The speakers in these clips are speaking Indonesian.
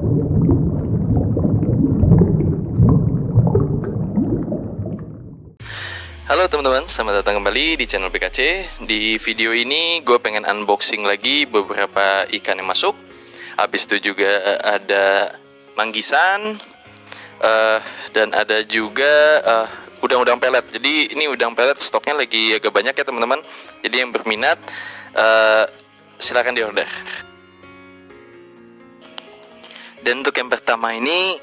Halo teman-teman, selamat datang kembali di channel PKC. Di video ini gue pengen unboxing lagi beberapa ikan yang masuk. Habis itu juga ada manggisan, dan ada juga udang-udang pelet. Jadi ini udang pelet stoknya lagi agak banyak ya teman-teman. Jadi yang berminat silakan di order. Dan untuk yang pertama ini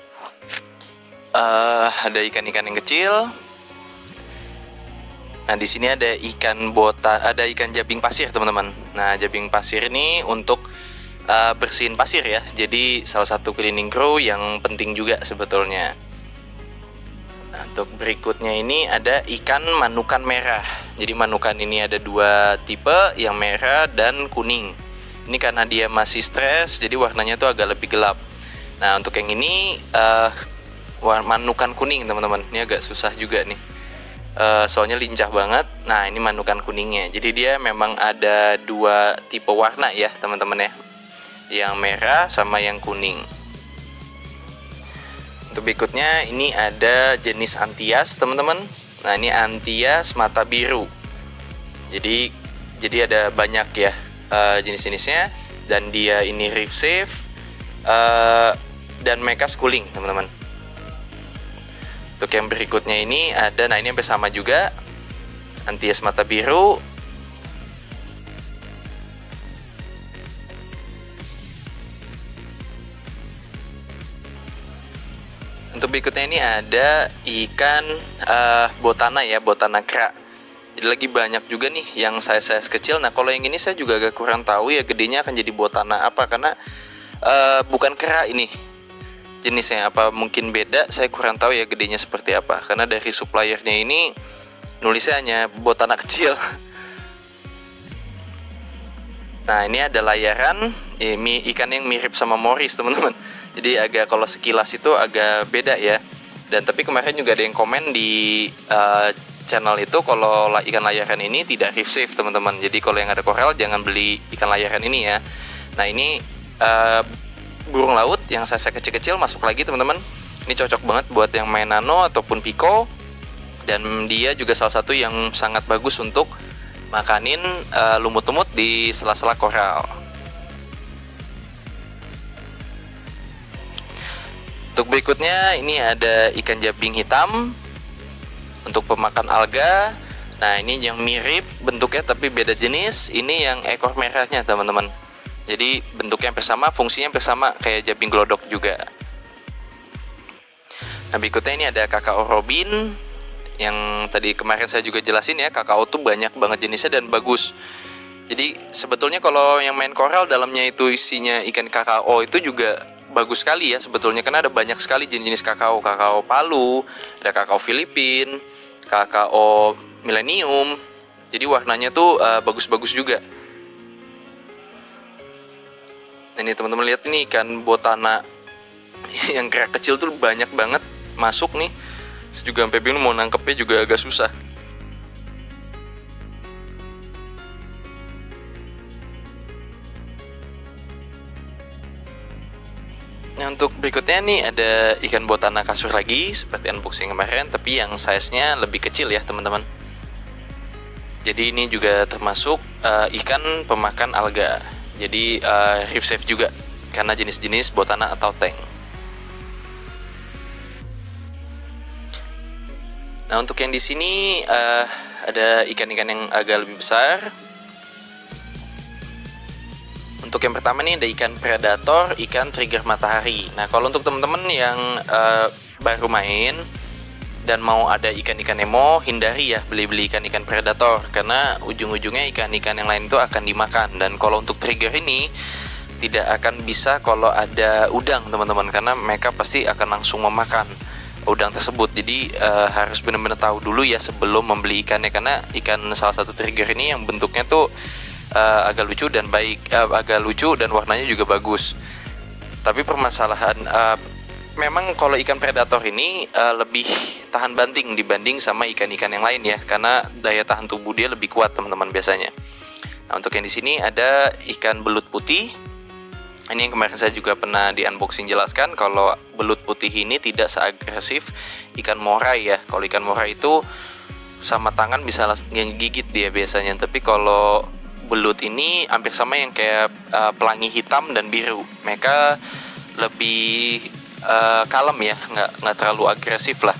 ada ikan-ikan yang kecil. Nah, di sini ada ikan ada ikan jabing pasir, teman-teman. Nah, jabing pasir ini untuk bersihin pasir ya. Jadi salah satu cleaning crew yang penting juga sebetulnya. Nah, untuk berikutnya ini ada ikan manukan merah. Jadi manukan ini ada dua tipe, yang merah dan kuning. Ini karena dia masih stres, jadi warnanya tuh agak lebih gelap. Nah, untuk yang ini manukan kuning, teman-teman. Ini agak susah juga nih. Soalnya lincah banget. Nah, ini manukan kuningnya. Jadi dia memang ada dua tipe warna ya teman-teman ya, yang merah sama yang kuning. Untuk berikutnya ini ada jenis Antias teman-teman. Nah, ini Antias mata biru. Jadi ada banyak ya jenis-jenisnya, dan dia ini reef safe dan mecha schooling teman-teman. Untuk yang berikutnya ini ada, nah ini hampir sama juga, Antias mata biru. Untuk berikutnya ini ada ikan botana ya, botana kera. Jadi lagi banyak juga nih yang size kecil. Nah, kalau yang ini saya juga agak kurang tahu ya gedenya akan jadi botana apa, karena bukan kera ini jenisnya, apa mungkin beda, saya kurang tahu ya gedenya seperti apa, karena dari suppliernya ini nulisnya hanya botana kecil. Nah, ini ada layaran ikan yang mirip sama Morris teman-teman. Jadi agak, kalau sekilas itu agak beda ya. Dan tapi kemarin juga ada yang komen di channel itu kalau ikan layaran ini tidak reef safe teman-teman. Jadi kalau yang ada koral jangan beli ikan layaran ini ya. Nah, ini burung laut yang size kecil-kecil masuk lagi teman-teman. Ini cocok banget buat yang main nano ataupun pico, dan dia juga salah satu yang sangat bagus untuk makanin lumut-lumut di sela-sela koral. Untuk berikutnya ini ada ikan jabing hitam untuk pemakan alga. Nah, ini yang mirip bentuknya tapi beda jenis. Ini yang ekor merahnya teman-teman. Jadi bentuknya hampir sama, fungsinya hampir sama kayak jabing glodok juga. Nah, berikutnya ini ada kakao robin, yang tadi kemarin saya juga jelasin ya, kakao tuh banyak banget jenisnya dan bagus. Jadi sebetulnya kalau yang main koral dalamnya itu isinya ikan kakao itu juga bagus sekali ya sebetulnya, karena ada banyak sekali jenis kakao. Kakao Palu, ada kakao Filipin, kakao Millennium. Jadi warnanya tuh bagus-bagus juga. Nah, ini teman-teman lihat ini ikan botana yang kera kecil tuh banyak banget masuk nih. Saya juga sampai bingung mau nangkepnya juga agak susah. Nah, untuk berikutnya nih ada ikan botana kasur lagi seperti unboxing kemarin, tapi yang size-nya lebih kecil ya teman-teman. Jadi ini juga termasuk ikan pemakan alga. Jadi reef safe juga karena jenis-jenis botana atau tank. Nah, untuk yang di sini ada ikan-ikan yang agak lebih besar. Untuk yang pertama nih ada ikan predator, ikan trigger matahari. Nah, kalau untuk teman-teman yang baru main dan mau ada ikan-ikan Nemo, hindari ya beli-beli ikan-ikan predator, karena ujung-ujungnya ikan-ikan yang lain itu akan dimakan. Dan kalau untuk trigger ini tidak akan bisa kalau ada udang teman-teman, karena mereka pasti akan langsung memakan udang tersebut. Jadi harus benar-benar tahu dulu ya sebelum membeli ikannya, karena ikan salah satu trigger ini yang bentuknya tuh agak lucu dan agak lucu dan warnanya juga bagus. Tapi permasalahan memang kalau ikan predator ini lebih tahan banting dibanding sama ikan-ikan yang lain ya, karena daya tahan tubuh dia lebih kuat teman-teman biasanya. Nah, untuk yang di sini ada ikan belut putih. Ini yang kemarin saya juga pernah di unboxing jelaskan kalau belut putih ini tidak seagresif ikan moray ya. Kalau ikan moray itu sama tangan bisa langsung gigit dia biasanya, tapi kalau belut ini hampir sama yang kayak pelangi hitam dan biru. Mereka lebih kalem ya, nggak terlalu agresif lah.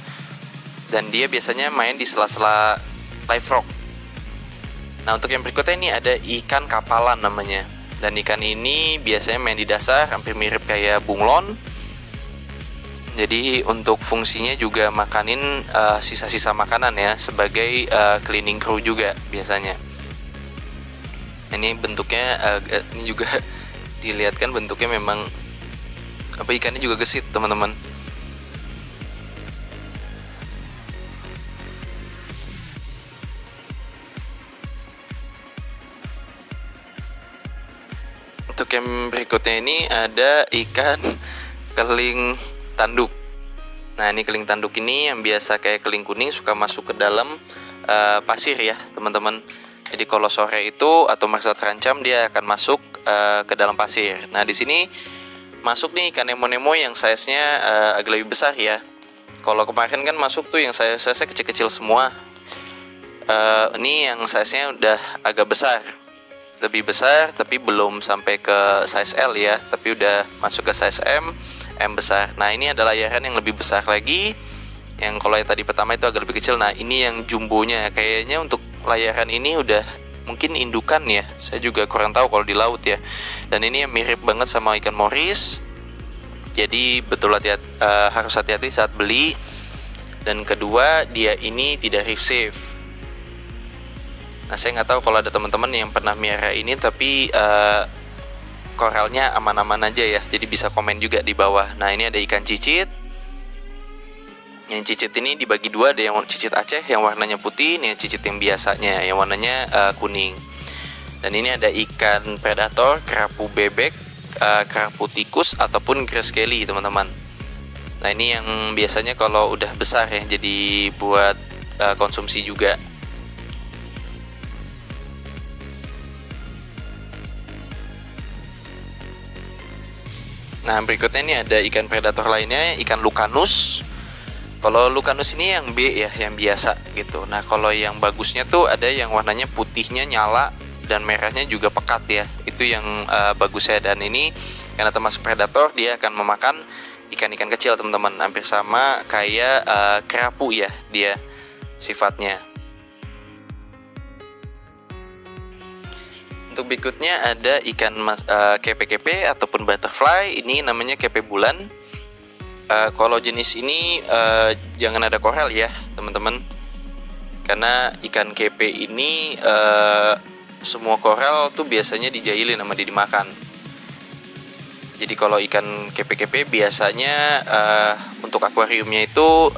Dan dia biasanya main di sela-sela live rock. Nah, untuk yang berikutnya ini ada ikan kapalan namanya. Dan ikan ini biasanya main di dasar, hampir mirip kayak bunglon. Jadi untuk fungsinya juga makanin sisa-sisa makanan ya, sebagai cleaning crew juga biasanya. Ini bentuknya ini juga dilihatkan bentuknya memang ikannya juga gesit teman-teman. Untuk yang berikutnya ini ada ikan keling tanduk. Nah, ini keling tanduk ini yang biasa kayak keling kuning suka masuk ke dalam pasir ya teman-teman. Jadi kalau sore itu atau merasa terancam dia akan masuk ke dalam pasir. Nah, di sini masuk nih ikan nemo-nemo yang size-nya agak lebih besar ya. Kalau kemarin kan masuk tuh yang size-nya kecil-kecil semua. Ini yang size-nya udah agak besar. Lebih besar tapi belum sampai ke size L ya, tapi udah masuk ke size M besar. Nah, ini ada layaran yang lebih besar lagi. Yang kalau yang tadi pertama itu agak lebih kecil. Nah, ini yang jumbonya. Kayaknya untuk layaran ini udah mungkin indukan ya. Saya juga kurang tahu kalau di laut ya. Dan ini yang mirip banget sama ikan moris. Jadi betul harus hati-hati saat beli. Dan kedua, dia ini tidak reef safe. Nah, saya nggak tahu kalau ada teman-teman yang pernah miara ini, tapi koralnya aman-aman aja ya. Jadi bisa komen juga di bawah. Nah, ini ada ikan cicit. Yang cicit ini dibagi dua, ada yang cicit Aceh yang warnanya putih, ini cicit yang biasanya yang warnanya kuning. Dan ini ada ikan predator, kerapu bebek, kerapu tikus ataupun grass kelly teman-teman. Nah, ini yang biasanya kalau udah besar ya, jadi buat konsumsi juga. Nah, berikutnya ini ada ikan predator lainnya, ikan lucanus. Kalau lucanus ini yang B ya, yang biasa gitu. Nah, kalau yang bagusnya tuh ada yang warnanya putihnya nyala dan merahnya juga pekat ya. Itu yang bagusnya. Dan ini karena termasuk predator, dia akan memakan ikan-ikan kecil teman-teman. Hampir sama kayak kerapu ya dia sifatnya. Untuk berikutnya ada ikan kepe-kepe ataupun butterfly. Ini namanya kepe bulan. Kalau jenis ini jangan ada koral ya teman-teman, karena ikan kepe ini semua koral tuh biasanya dijailin sama dia dimakan. Jadi kalau ikan kepe-kepe biasanya untuk akuariumnya itu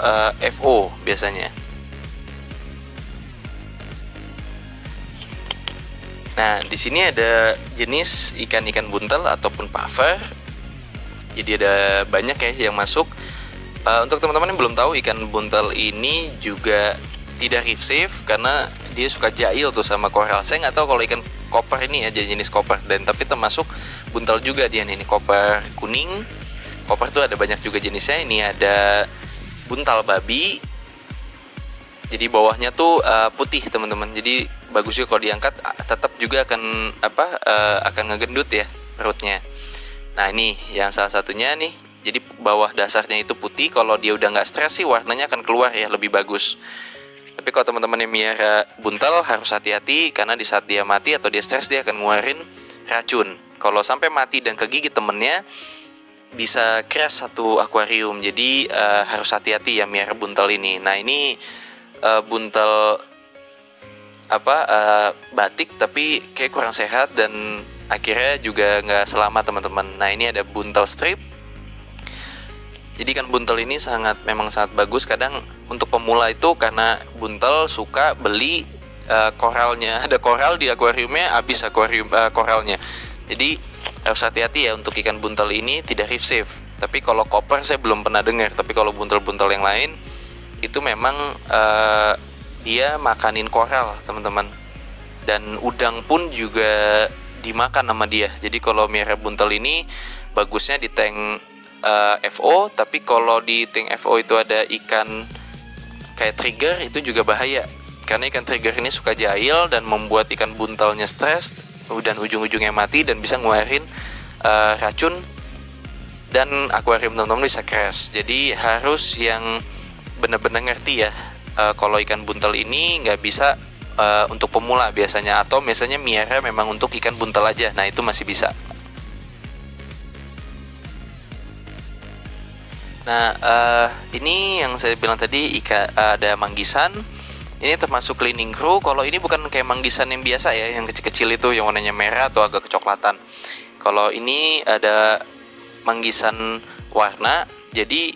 FO biasanya. Nah, di sini ada jenis ikan-ikan buntel ataupun puffer. Jadi ada banyak ya yang masuk. Untuk teman-teman yang belum tahu, ikan buntel ini juga tidak reef safe karena dia suka jahil tuh sama koral. Saya nggak tahu kalau ikan koper ini ya, jenis koper, dan tapi termasuk buntel juga dia nih. Ini koper kuning. Koper tuh ada banyak juga jenisnya. Ini ada buntal babi. Jadi bawahnya tuh putih teman-teman. Jadi bagus juga kalau diangkat, tetap juga akan ngegendut ya perutnya. Nah, ini yang salah satunya nih. Jadi bawah dasarnya itu putih. Kalau dia udah nggak stres sih warnanya akan keluar ya, lebih bagus. Tapi kalau teman-teman yang miara buntel harus hati-hati, karena di saat dia mati atau dia stres dia akan ngeluarin racun. Kalau sampai mati dan kegigit temennya, bisa crash satu akuarium. Jadi harus hati-hati ya miara buntel ini. Nah, ini buntel batik tapi kayak kurang sehat dan akhirnya juga nggak selamat teman-teman. Nah, ini ada buntel strip. Jadi kan buntel ini memang sangat bagus. Kadang untuk pemula itu karena buntel suka beli koralnya, ada koral di akuariumnya, habis koralnya. Jadi harus hati-hati ya untuk ikan buntel ini, tidak reef safe. Tapi kalau koper saya belum pernah dengar. Tapi kalau buntel-buntel yang lain itu memang dia makanin koral teman-teman. Dan udang pun juga dimakan sama dia. Jadi kalau miara buntel ini bagusnya di tank FO, tapi kalau di tank FO itu ada ikan kayak trigger, itu juga bahaya. Karena ikan trigger ini suka jahil dan membuat ikan buntelnya stres dan ujung-ujungnya mati dan bisa ngeluarin racun, dan akuarium teman-teman bisa crash. Jadi harus yang benar-benar ngerti ya. Kalau ikan buntel ini nggak bisa untuk pemula biasanya, atau biasanya miara memang untuk ikan buntel aja. Nah itu masih bisa. Nah ini yang saya bilang tadi, ada manggisan. Ini termasuk cleaning crew. Kalau ini bukan kayak manggisan yang biasa ya, yang kecil-kecil itu yang warnanya merah atau agak kecoklatan. Kalau ini ada manggisan warna. Jadi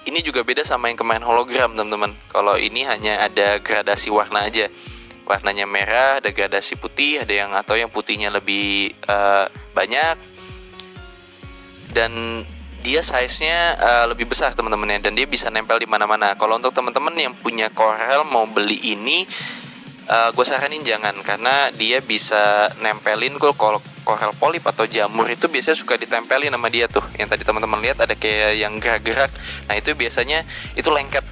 ini juga beda sama yang kemarin hologram teman-teman. Kalau ini hanya ada gradasi warna aja. Warnanya merah, ada gradasi putih, ada yang atau yang putihnya lebih banyak. Dan dia size-nya lebih besar teman-teman ya, dan dia bisa nempel di mana-mana. Kalau untuk teman-teman yang punya korel mau beli ini, gue saranin jangan, karena dia bisa nempelin kalau korel polip atau jamur itu biasanya suka ditempelin sama dia tuh. Yang tadi teman-teman lihat ada kayak yang gerak-gerak. Nah itu biasanya itu lengket.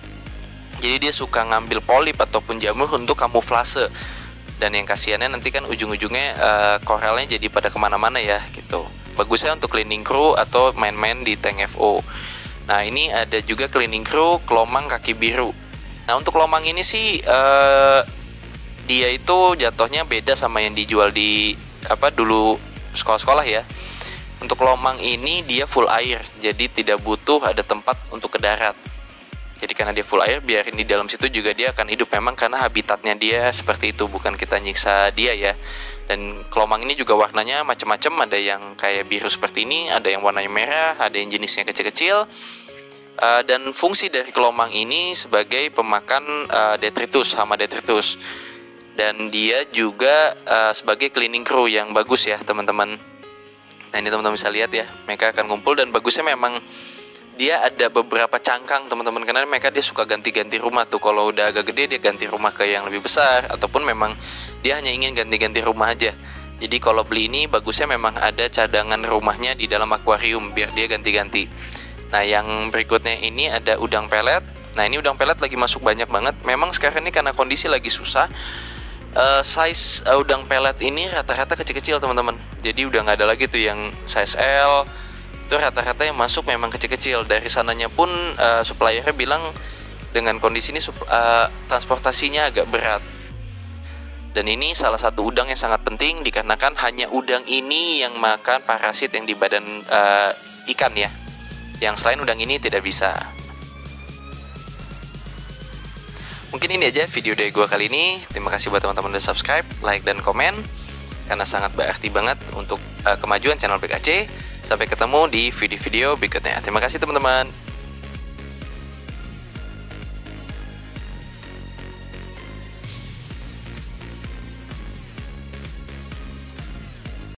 Jadi dia suka ngambil polip ataupun jamur untuk kamuflase. Dan yang kasihannya nanti kan ujung-ujungnya korelnya jadi pada kemana-mana ya gitu. Bagusnya untuk cleaning crew atau main-main di tank FO. Nah ini ada juga cleaning crew kelomang kaki biru. Nah untuk kelomang ini sih dia itu jatuhnya beda sama yang dijual di dulu sekolah-sekolah ya. Untuk kelomang ini dia full air, jadi tidak butuh ada tempat untuk ke darat. Jadi karena dia full air, biarin di dalam situ juga dia akan hidup, memang karena habitatnya dia seperti itu, bukan kita nyiksa dia ya. Dan kelomang ini juga warnanya macam-macam, ada yang kayak biru seperti ini, ada yang warnanya merah, ada yang jenisnya kecil-kecil. Dan fungsi dari kelomang ini sebagai pemakan detritus, hama detritus. Dan dia juga sebagai cleaning crew yang bagus ya teman-teman. Nah ini teman-teman bisa lihat ya, mereka akan ngumpul, dan bagusnya memang dia ada beberapa cangkang teman-teman, karena mereka dia suka ganti-ganti rumah tuh. Kalau udah agak gede dia ganti rumah ke yang lebih besar, ataupun memang dia hanya ingin ganti-ganti rumah aja. Jadi kalau beli ini bagusnya memang ada cadangan rumahnya di dalam akuarium biar dia ganti-ganti. Nah yang berikutnya ini ada udang pelet. Nah ini udang pelet lagi masuk banyak banget. Memang sekarang ini karena kondisi lagi susah, size udang pelet ini rata-rata kecil-kecil teman-teman. Jadi udah nggak ada lagi tuh yang size L. Itu rata-rata yang masuk memang kecil-kecil. Dari sananya pun suppliernya bilang dengan kondisi ini transportasinya agak berat. Dan ini salah satu udang yang sangat penting, dikarenakan hanya udang ini yang makan parasit yang di badan ikan ya. Yang selain udang ini tidak bisa. Mungkin ini aja video dari gue kali ini. Terima kasih buat teman-teman udah subscribe, like, dan komen, karena sangat berarti banget untuk kemajuan channel BKC. Sampai ketemu di video-video berikutnya. Terima kasih teman-teman.